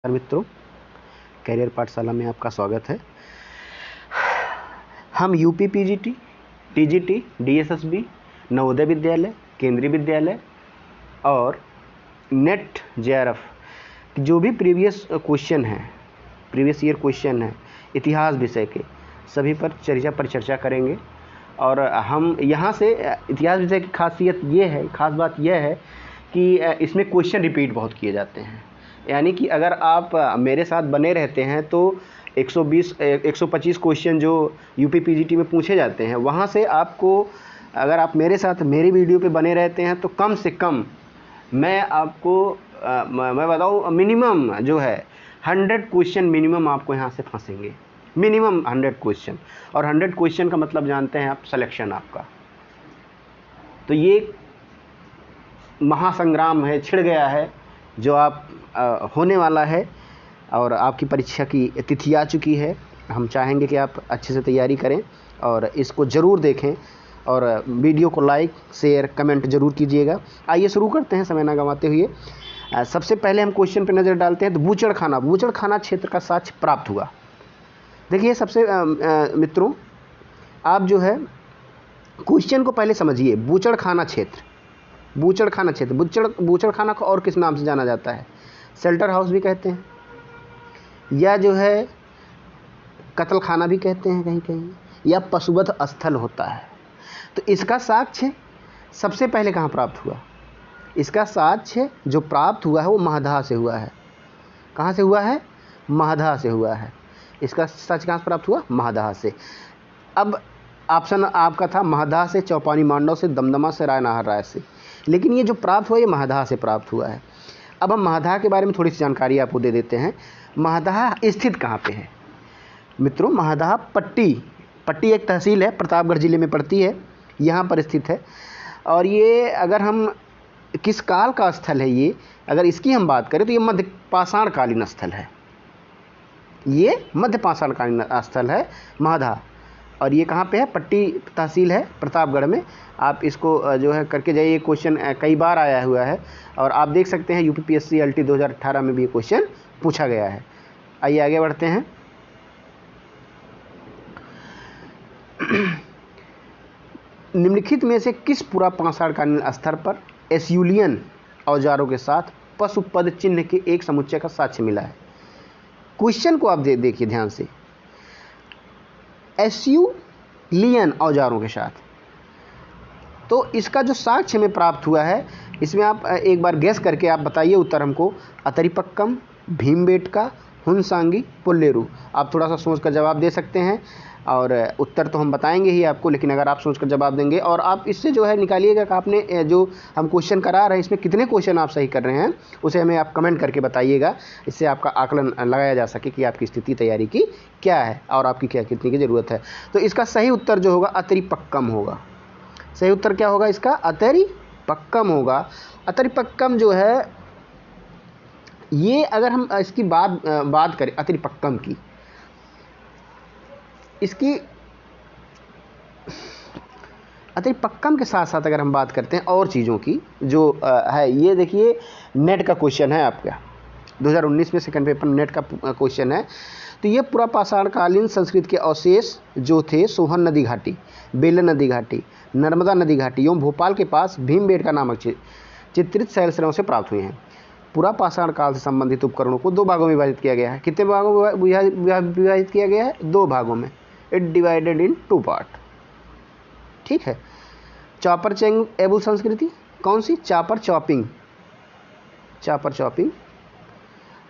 मित्रों, कैरियर पाठशाला में आपका स्वागत है। हम UP PGT, TGT, DSSB, Navodaya Vidyalaya, केंद्रीय विद्यालय और नेट जेआरएफ जो भी प्रीवियस ईयर क्वेश्चन है इतिहास विषय के, सभी पर चर्चा करेंगे। और हम यहाँ से इतिहास विषय की खास बात यह है कि इसमें क्वेश्चन रिपीट बहुत किए जाते हैं। यानी कि अगर आप मेरे साथ बने रहते हैं तो 125 क्वेश्चन जो यूपी पीजीटी में पूछे जाते हैं, वहाँ से आपको, अगर आप मेरे साथ मेरी वीडियो पे बने रहते हैं तो कम से कम मैं आपको मैं बताऊँ, मिनिमम जो है 100 क्वेश्चन मिनिमम आपको यहाँ से फंसेंगे। मिनिमम 100 क्वेश्चन, और 100 क्वेश्चन का मतलब जानते हैं आप, सिलेक्शन आपका। तो ये महासंग्राम है, छिड़ गया है, जो आप होने वाला है। और आपकी परीक्षा की तिथि आ चुकी है। हम चाहेंगे कि आप अच्छे से तैयारी करें और इसको ज़रूर देखें, और वीडियो को लाइक, शेयर, कमेंट ज़रूर कीजिएगा। आइए शुरू करते हैं समय ना गंवाते हुए। सबसे पहले हम क्वेश्चन पर नज़र डालते हैं। तो बूचड़खाना क्षेत्र का साक्ष्य प्राप्त हुआ। देखिए, सबसे मित्रों, आप जो है क्वेश्चन को पहले समझिए। बूचड़खाना क्षेत्र, बूचड़खाना को और किस नाम से जाना जाता है? शेल्टर हाउस भी कहते हैं, या जो है कत्लखाना भी कहते हैं कहीं कहीं, या पशुवध स्थल होता है। तो इसका साक्ष्य सबसे पहले कहाँ प्राप्त हुआ? इसका साक्ष्य जो प्राप्त हुआ है वो महदहा से हुआ है। कहाँ से हुआ है? महदहा से हुआ है। इसका साक्ष्य कहाँ से प्राप्त हुआ? महदहा से। अब ऑप्शन आपका था महदहा से, चौपानी मांडव से, दमदमा से, रायनाहर राय से, लेकिन ये जो प्राप्त हुआ ये महदहा से प्राप्त हुआ है। अब हम महदहा के बारे में थोड़ी सी जानकारी आपको दे देते हैं। महदहा स्थित कहाँ पे है मित्रों? महदहा पट्टी एक तहसील है, प्रतापगढ़ जिले में पड़ती है, यहाँ पर स्थित है। और ये अगर हम किस काल का स्थल है, ये अगर इसकी हम बात करें तो ये मध्य पाषाणकालीन स्थल है। ये मध्य पाषाणकालीन स्थल है महदहा। और ये कहाँ पे है? पट्टी तहसील है, प्रतापगढ़ में। आप इसको जो है करके जाइए। क्वेश्चन कई बार आया हुआ है, और आप देख सकते हैं यूपीपीएससी एलटी 2018 में भी ये क्वेश्चन पूछा गया है। आइए आगे बढ़ते हैं। निम्नलिखित में से किस पूरा पाषाणकालीन स्तर पर एस्यूलियन औजारों के साथ पशुपद चिन्ह के एक समुच्चय का साक्ष्य मिला है? क्वेश्चन को आप देखिए ध्यान से। एस्यूलियन औजारों के साथ, तो इसका जो साक्ष्य में प्राप्त हुआ है, इसमें आप एक बार गैस करके आप बताइए उत्तर हमको। अतरीपक्कम, भीमबेटका, हुनसांगी, पुल्लेरू। आप थोड़ा सा सोच कर जवाब दे सकते हैं, और उत्तर तो हम बताएंगे ही आपको, लेकिन अगर आप सोचकर जवाब देंगे, और आप इससे जो है निकालिएगा कि आपने जो हम क्वेश्चन करा रहे हैं इसमें कितने क्वेश्चन आप सही कर रहे हैं, उसे हमें आप कमेंट करके बताइएगा। इससे आपका आकलन लगाया जा सके कि आपकी स्थिति तैयारी की क्या है और आपकी कितनी की ज़रूरत है। तो इसका सही उत्तर जो होगा अतरीपक्कम होगा। सही उत्तर क्या होगा इसका? अतरीपक्कम होगा। अतरीपक्कम जो है, ये अगर हम इसकी बात करें अतरीपक्कम की, इसकी अतरीपक्कम के साथ साथ अगर हम बात करते हैं और चीज़ों की जो है, ये देखिए नेट का क्वेश्चन है आपका, 2019 में सेकंड पेपर नेट का क्वेश्चन है। तो ये पूरा पाषाणकालीन संस्कृत के अवशेष जो थे सोहन नदी घाटी, बेलन नदी घाटी, नर्मदा नदी घाटी एवं भोपाल के पास भीमबेटका नामक चित्रित शैलश्रेणों से प्राप्त हुए हैं। पूरा पाषाण काल से संबंधित उपकरणों को 2 भागों में विभाजित किया गया है। कितने भागों में विभाजित किया गया है? 2 भागों में। It divided in 2 part. ठीक है। चॉपर चेंग एबुल संस्कृति कौन सी? Chopper chopping.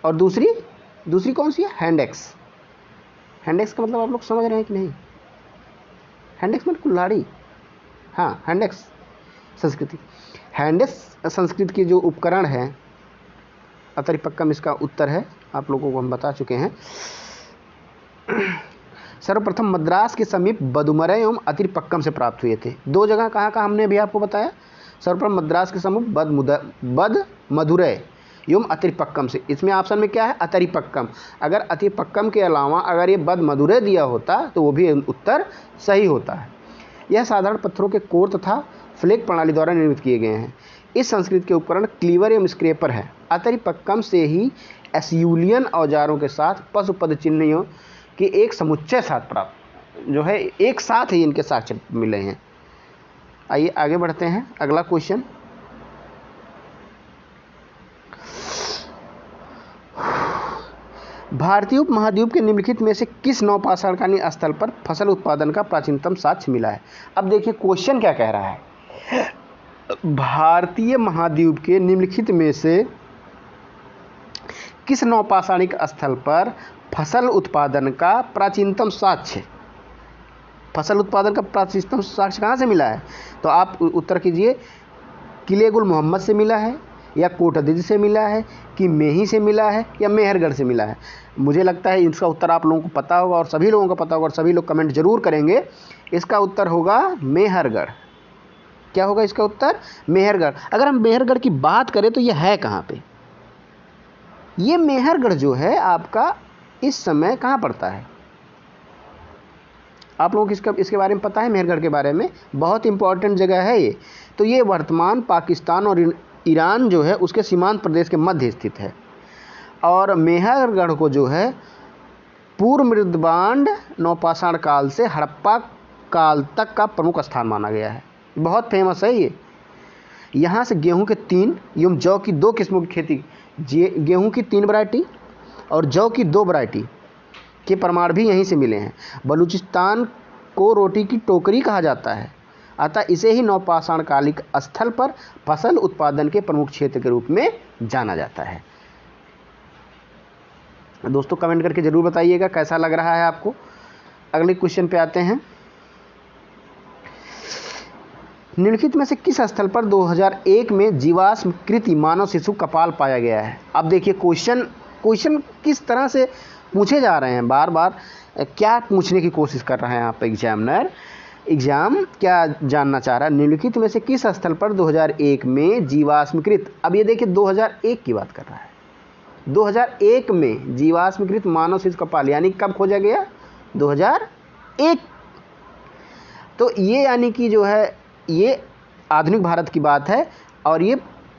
और दूसरी कौन सी है? हैंडेक्स का मतलब आप लोग समझ रहे हैं कि नहीं? हैंडेक्स मतलब कुल्हाड़ी। हाँ, हैंडेक्स संस्कृति। हैंडेक्स संस्कृति के जो उपकरण हैं, अतरीपक्कम इसका उत्तर है। आप लोगों को हम बता चुके हैं। सर्वप्रथम मद्रास के समीप बदुमरै एवं अतरीपक्कम से प्राप्त हुए थे। 2 जगह कहाँ का हमने अभी आपको बताया। सर्वप्रथम मद्रास के समीप बदमदुरै एवं अतरीपक्कम से। इसमें ऑप्शन में क्या है? अतरीपक्कम। अगर अतरीपक्कम के अलावा अगर ये बदमदुरै दिया होता तो वो भी उत्तर सही होता है। यह साधारण पत्थरों के कोर तथा फ्लेक प्रणाली द्वारा निर्मित किए गए हैं। इस संस्कृत के उपकरण क्लीवर एवं स्क्रेपर है। अतरीपक्कम से ही एस्यूलियन औजारों के साथ पशुपद चिन्हों के एक समुच्चय साथ प्राप्त जो है एक साथ ही इनके साक्ष्य मिले हैं। आइए आगे बढ़ते हैं। अगला क्वेश्चन, भारतीय उपमहाद्वीप के निम्नलिखित में से किस नवपाषाणकालीन स्थल पर फसल उत्पादन का प्राचीनतम साक्ष्य मिला है? अब देखिए क्वेश्चन क्या कह रहा है, भारतीय महाद्वीप के निम्नलिखित में से किस नवपाषाणिक स्थल पर फसल उत्पादन का प्राचीनतम साक्ष्य, फसल उत्पादन का प्राचीनतम साक्ष्य कहाँ से मिला है? तो आप उत्तर कीजिए, किले गुल मोहम्मद से मिला है, या कोटद्दी से मिला है, कि मेही से मिला है, या मेहरगढ़ से मिला है। मुझे लगता है इसका उत्तर आप लोगों को पता होगा और सभी लोगों को पता होगा और सभी लोग कमेंट जरूर करेंगे। इसका उत्तर होगा मेहरगढ़। क्या होगा इसका उत्तर? मेहरगढ़। अगर हम मेहरगढ़ की बात करें तो यह है कहाँ पे? ये मेहरगढ़ जो है आपका इस समय कहाँ पड़ता है? आप लोगों को इसके बारे में पता है? मेहरगढ़ के बारे में बहुत इंपॉर्टेंट जगह है ये। तो ये वर्तमान पाकिस्तान और ईरान जो है उसके सीमांत प्रदेश के मध्य स्थित है। और मेहरगढ़ को जो है पूर्व मृदबांड नवपाषाण काल से हड़प्पा काल तक का प्रमुख स्थान माना गया है। बहुत फेमस है ये। यहाँ से गेहूं के 3 एवं जौ की 2 किस्मों की खेती, गेहूं की 3 वैरायटी और जौ की 2 वैरायटी के प्रमाण भी यहीं से मिले हैं। बलूचिस्तान को रोटी की टोकरी कहा जाता है, अतः इसे ही नवपाषाण कालिक स्थल पर फसल उत्पादन के प्रमुख क्षेत्र के रूप में जाना जाता है। दोस्तों कमेंट करके जरूर बताइएगा कैसा लग रहा है आपको। अगले क्वेश्चन पे आते हैं। निम्नलिखित में से किस स्थल पर 2001 में जीवाश्मकृत मानव शिशु कपाल पाया गया है? अब देखिए क्वेश्चन किस तरह से पूछे जा रहे हैं, बार बार क्या पूछने की कोशिश कर रहे हैं आप एग्जाम क्या जानना चाह रहा है? निम्नलिखित में से किस स्थल पर 2001 में जीवाश्मकृत, अब ये देखिए 2001 की बात कर रहा है, 2001 में जीवाश्मकृत मानव शिशु कपाल यानी कब खोजा गया? 2001। तो ये यानी कि जो है ये आधुनिक भारत की बात है और ये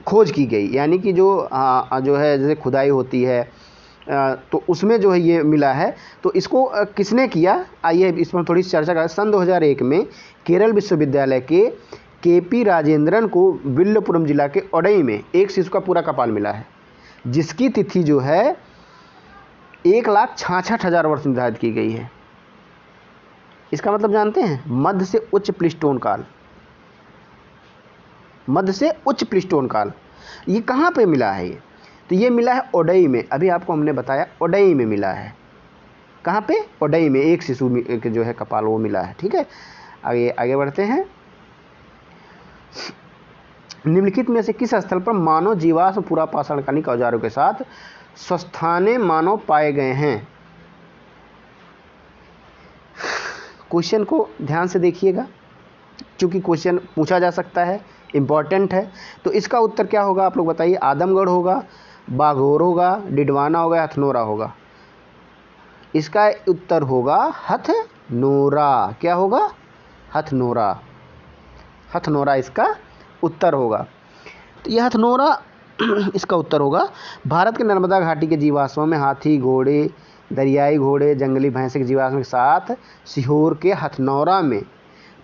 खोज की गई, यानी कि जो है जैसे खुदाई होती है तो उसमें जो है ये मिला है। तो इसको किसने किया, आइए इस पर थोड़ी चर्चा करें। सन 2001 में केरल विश्वविद्यालय के केपी राजेंद्रन को विल्लुपुरम जिला के ओडई में एक शिशु का पूरा कपाल मिला है, जिसकी तिथि जो है 1,66,000 वर्ष निर्धारित की गई है। इसका मतलब जानते हैं? मध्य से उच्च प्लीस्टोन काल, मध्य से उच्च प्लीस्टोन काल। ये कहाँ पे मिला है ये? तो ये मिला है ओडई में। अभी आपको हमने बताया ओडई में मिला है। कहाँ पे? ओडई में एक शिशु जो है कपाल वो मिला है। ठीक है, आगे बढ़ते हैं। निम्नलिखित में से किस स्थल पर मानव जीवाश्म पुरापाषाणकालीन औजारों के साथ स्वस्थाने मानव पाए गए हैं? क्वेश्चन को ध्यान से देखिएगा क्योंकि क्वेश्चन पूछा जा सकता है, इंपॉर्टेंट है। तो इसका उत्तर क्या होगा आप लोग बताइए? आदमगढ़ होगा, बाघोर होगा, डिडवाना होगा, हथनोरा होगा? इसका उत्तर होगा हथनोरा। क्या होगा? हथनोरा। हथनोरा इसका उत्तर होगा। तो यह हथनोरा इसका उत्तर होगा। भारत के नर्मदा घाटी के जीवाश्मों में हाथी, घोड़े, दरियाई घोड़े, जंगली भैंस के जीवाश्म के साथ सीहोर के हथनोरा में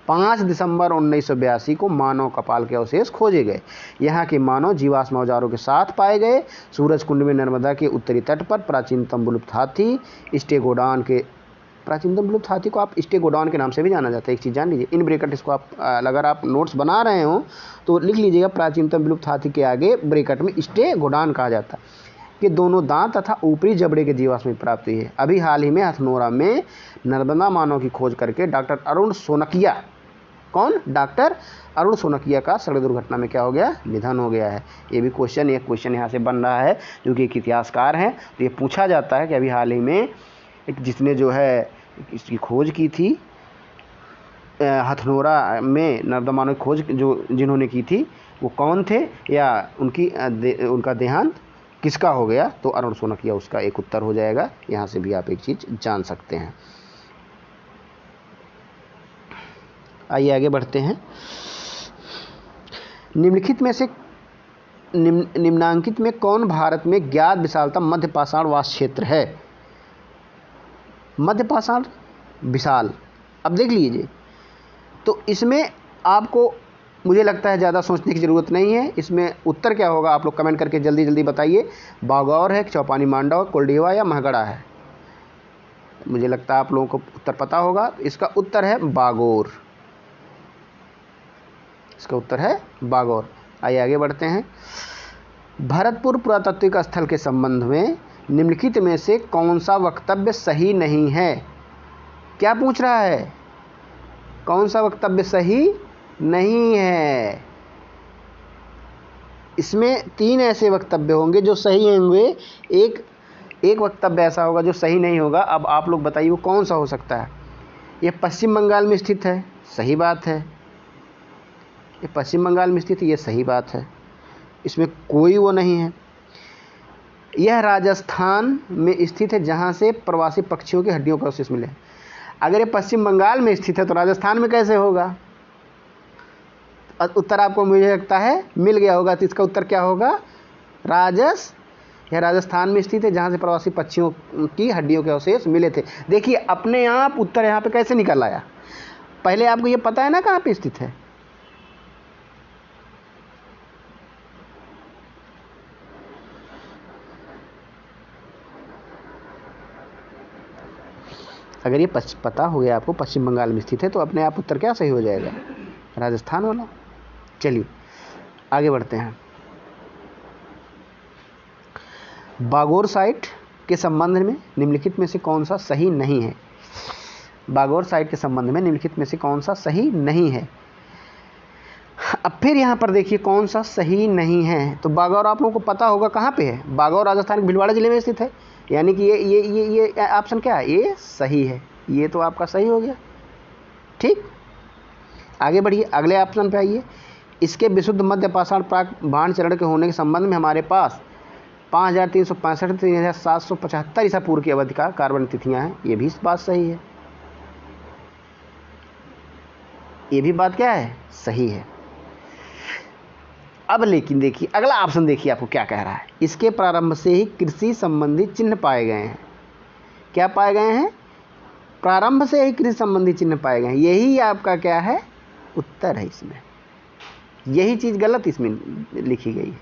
5 दिसंबर 1982 को मानव कपाल के अवशेष खोजे गए। यहाँ के मानव जीवाश्म औजारों के साथ पाए गए। सूरज कुंड में नर्मदा के उत्तरी तट पर प्राचीनतम विलुप्त हाथी स्टेगोडॉन के, प्राचीनतम विलुप्त हाथी को आप स्टेगोडॉन के नाम से भी जाना जाता है। एक चीज़ जान लीजिए, इन ब्रैकेट इसको आप अगर आप नोट्स बना रहे हो तो लिख लीजिएगा, प्राचीनतम विलुप्त हाथी के आगे ब्रैकेट में स्टेगोडॉन कहा जाता है। कि दोनों दांत तथा ऊपरी जबड़े के जीवाश्म की प्राप्ति है। अभी हाल ही में हथनोरा में नर्मदा मानव की खोज करके डॉक्टर अरुण सोनकिया, कौन? डॉक्टर अरुण सोनकिया का सड़क दुर्घटना में क्या हो गया? निधन हो गया है। ये भी क्वेश्चन यहाँ से बन रहा है जो कि एक इतिहासकार हैं। तो ये पूछा जाता है कि अभी हाल ही में जिसने जो है इसकी खोज की थी हथनोरा में नर्मदा मानव की खोज जिन्होंने की थी वो कौन थे, या उनका देहांत किसका हो गया? तो अरुण सोनकिया उसका एक उत्तर हो जाएगा। यहाँ से भी आप एक चीज़ जान सकते हैं। आइए आगे बढ़ते हैं। निम्नलिखित में से निम्नांकित में कौन भारत में ज्ञात विशालतम मध्य पाषाण वास क्षेत्र है? मध्य पाषाण विशाल, अब देख लीजिए, तो इसमें आपको मुझे लगता है ज़्यादा सोचने की ज़रूरत नहीं है। इसमें उत्तर क्या होगा आप लोग कमेंट करके जल्दी जल्दी बताइए। बागौर है, चौपानी मांडव, कोल्डिवा या महगढ़ा है? मुझे लगता है आप लोगों को उत्तर पता होगा। इसका उत्तर है बागौर। इसका उत्तर है बागौर। आइए आगे बढ़ते हैं। भरतपुर पुरातात्विक स्थल के संबंध में निम्नलिखित में से कौन सा वक्तव्य सही नहीं है? क्या पूछ रहा है? कौन सा वक्तव्य सही नहीं है? इसमें 3 ऐसे वक्तव्य होंगे जो सही होंगे, एक वक्तव्य ऐसा होगा जो सही नहीं होगा। अब आप लोग बताइए वो कौन सा हो सकता है? ये पश्चिम बंगाल में स्थित है, सही बात है। ये पश्चिम बंगाल में स्थित है, ये सही बात है, इसमें कोई वो नहीं है। यह राजस्थान में स्थित है जहाँ से प्रवासी पक्षियों की हड्डियों का अवशेष मिले। अगर ये पश्चिम बंगाल में स्थित है तो राजस्थान में कैसे होगा? उत्तर आपको मुझे लगता है मिल गया होगा। तो इसका उत्तर क्या होगा? यह राजस्थान में स्थित है जहाँ से प्रवासी पक्षियों की हड्डियों के अवशेष मिले थे। देखिए अपने आप उत्तर यहाँ पे कैसे निकल आया। पहले आपको ये पता है ना कहाँ पे स्थित है। अगर ये पता हो गया आपको पश्चिम बंगाल में स्थित है तो अपने आप उत्तर क्या सही हो जाएगा? राजस्थान वाला। चलिए आगे बढ़ते हैं। बागौर साइट के संबंध में निम्नलिखित में से कौन सा सही नहीं है? बागौर साइट के संबंध में निम्नलिखित में से कौन सा सही नहीं है? अब फिर यहाँ पर देखिए कौन सा सही नहीं है। तो बागौर आप लोगों को पता होगा कहाँ पे है। बागौर राजस्थान के भीलवाड़ा जिले में स्थित है, यानी कि ये ऑप्शन क्या है? ये सही है। ये तो आपका सही हो गया। ठीक, आगे बढ़िए, अगले ऑप्शन पे आइए। इसके विशुद्ध मध्य पाषाण प्राक भांड चरण के होने के संबंध में हमारे पास 5365 3775 ईसा पूर्व की अवधि का कार्बन तिथियां हैं। ये भी इस बात सही है। ये भी बात क्या है? सही है। अब लेकिन देखिए अगला ऑप्शन, देखिए आपको क्या कह रहा है। इसके प्रारंभ से ही कृषि संबंधी चिन्ह पाए गए हैं। क्या पाए गए हैं? प्रारंभ से ही कृषि संबंधी चिन्ह पाए गए हैं। यही आपका क्या है? उत्तर है। इसमें यही चीज़ गलत इसमें लिखी गई है,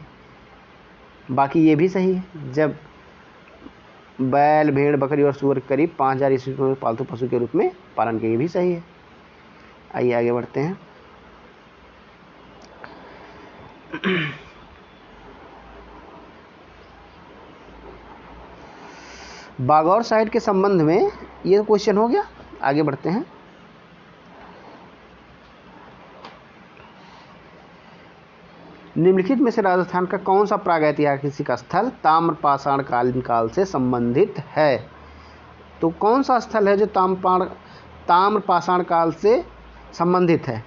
बाकी ये भी सही है। जब बैल, भेड़, बकरी और सूअर करीब 5000 ईस्वी में पालतू पशु के रूप में पालन किए, ये भी सही है। आइए आगे बढ़ते हैं। बागौर साइट के संबंध में ये क्वेश्चन हो गया। आगे बढ़ते हैं। निम्नलिखित में से राजस्थान का कौन सा प्रागैतिहासिक स्थल ताम्रपाषाण कालीन काल से संबंधित है? तो कौन सा स्थल है जो ताम्रपाषाण काल से संबंधित है?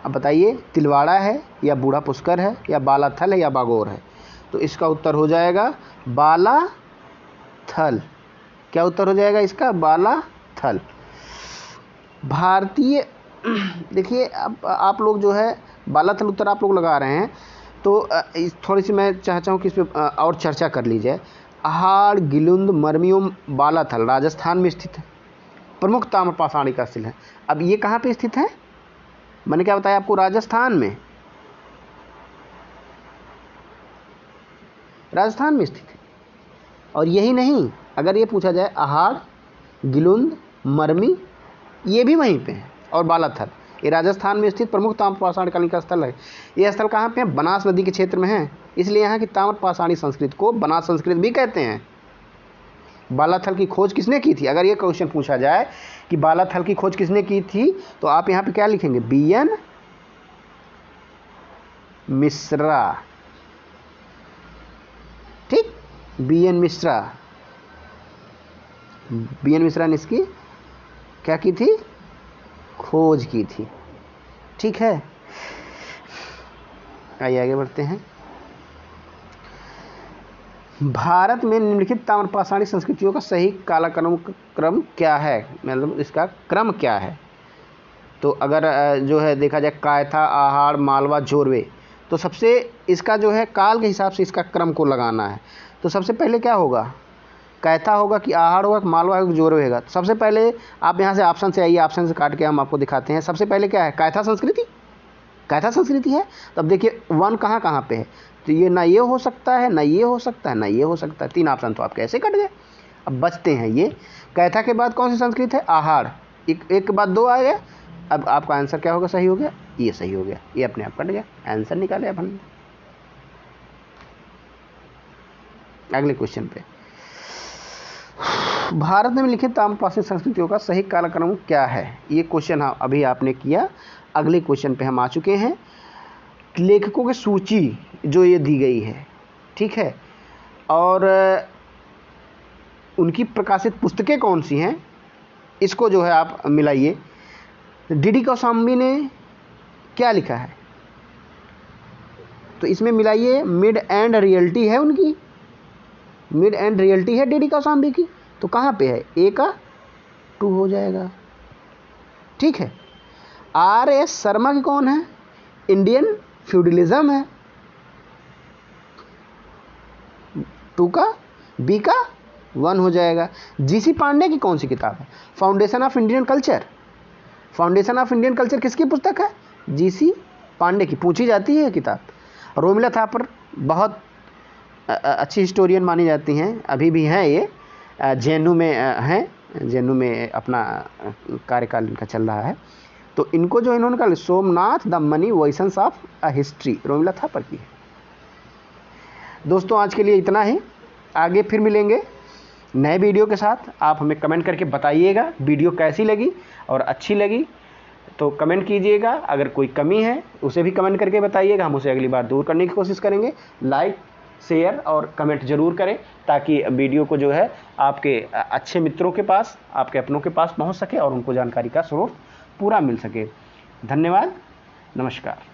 अब बताइए, तिलवाड़ा है या बूढ़ा पुष्कर है या बालाथल है या बागौर है? तो इसका उत्तर हो जाएगा बालाथल। क्या उत्तर हो जाएगा इसका? बालाथल। भारतीय देखिए अब आप लोग जो है बालाथल उत्तर आप लोग लगा रहे हैं, तो थोड़ी सी मैं चाहता हूँ कि इस पर और चर्चा कर ली जाए। अहाड़, गिलुंद, मरमियों, बालाथल राजस्थान में स्थित है, प्रमुख ताम्रपाषाणी का स्थल है। अब ये कहाँ पे स्थित है? मैंने क्या बताया आपको? राजस्थान में। राजस्थान में स्थित है। और यही नहीं, अगर ये पूछा जाए अहाड़, गिलुंद, मरमी, ये भी वहीं पे है, और बालाथल, ये राजस्थान में स्थित प्रमुख ताम्रपाषाण कालीन का स्थल है। यह स्थल कहाँ पे है? बनास नदी के क्षेत्र में है, इसलिए यहाँ की ताम्रपाषाणी संस्कृति को बनास संस्कृति भी कहते हैं। बालाथल की खोज किसने की थी? अगर ये क्वेश्चन पूछा जाए कि बालाथल की खोज किसने की थी, तो आप यहाँ पे क्या लिखेंगे? बीएन मिश्रा। ठीक, बीएन मिश्रा। बीएन मिश्रा ने इसकी क्या की थी? खोज की थी। ठीक है, आइए आगे बढ़ते हैं। भारत में निम्नलिखित ताम्रपाषाणी संस्कृतियों का सही कालक्रम क्या है? मतलब इसका क्रम क्या है? तो अगर जो है देखा जाए कायथा, आहाड़, मालवा, जोरवे, तो सबसे इसका जो है काल के हिसाब से इसका क्रम को लगाना है। तो सबसे पहले क्या होगा, कैथा होगा कि आहार होगा कि मालवा होगा कि जोरवे होगा। तो सबसे पहले आप यहाँ से ऑप्शन से आइए, ऑप्शन से काट के हम आपको दिखाते हैं। सबसे पहले क्या है, कैथा संस्कृति, कैथा संस्कृति है। तब देखिए 1 कहाँ कहाँ पे है, तो ये ना ये हो सकता है, ना ये हो सकता है, ना ये हो सकता है। 3 ऑप्शन तो आपके ऐसे कट गए। अब बचते हैं ये कैथा के बाद कौन सी संस्कृत है, आहार। एक के बाद 2 आ गया। अब आपका आंसर क्या होगा, सही हो गया, ये सही हो गया, ये अपने आप कट गया, आंसर निकाले अपन। अगले क्वेश्चन पे, भारत में लिखित ताम्रपाषाण संस्कृतियों का सही कालक्रम क्या है। ये क्वेश्चन अभी आपने किया। अगले क्वेश्चन पे हम आ चुके हैं। लेखकों की सूची जो ये दी गई है, ठीक है, और उनकी प्रकाशित पुस्तकें कौन सी हैं, इसको जो है आप मिलाइए। डी कौशाम्बी ने क्या लिखा है, तो इसमें मिलाइए। मिड एंड रियलिटी है उनकी, मिड एंड रियलिटी है डी कौशाम्बी की, तो कहाँ पे है, ए का 2 हो जाएगा, ठीक है। R.S. शर्मा की कौन है, इंडियन फ्यूडलिज्म है, 2 का, बी का 1 हो जाएगा। G.C. पांडे की कौन सी किताब है, foundation of Indian culture. Foundation of Indian culture किसकी पुस्तक है, G.C. पांडे की, पूछी जाती है किताब। रोमिला थापर बहुत अच्छी हिस्टोरियन मानी जाती हैं, अभी भी हैं ये, जेएनयू में हैं, जेएनयू में अपना कार्यकाल इनका चल रहा है। तो इनको जो इन्होंने कहा, Somnath the money voices of a history, Romila Thapar की है। दोस्तों आज के लिए इतना ही, आगे फिर मिलेंगे नए वीडियो के साथ। आप हमें कमेंट करके बताइएगा वीडियो कैसी लगी, और अच्छी लगी तो कमेंट कीजिएगा। अगर कोई कमी है उसे भी कमेंट करके बताइएगा, हम उसे अगली बार दूर करने की कोशिश करेंगे। लाइक, शेयर और कमेंट ज़रूर करें, ताकि वीडियो को जो है आपके अच्छे मित्रों के पास, आपके अपनों के पास पहुंच सके और उनको जानकारी का स्रोत पूरा मिल सके। धन्यवाद, नमस्कार।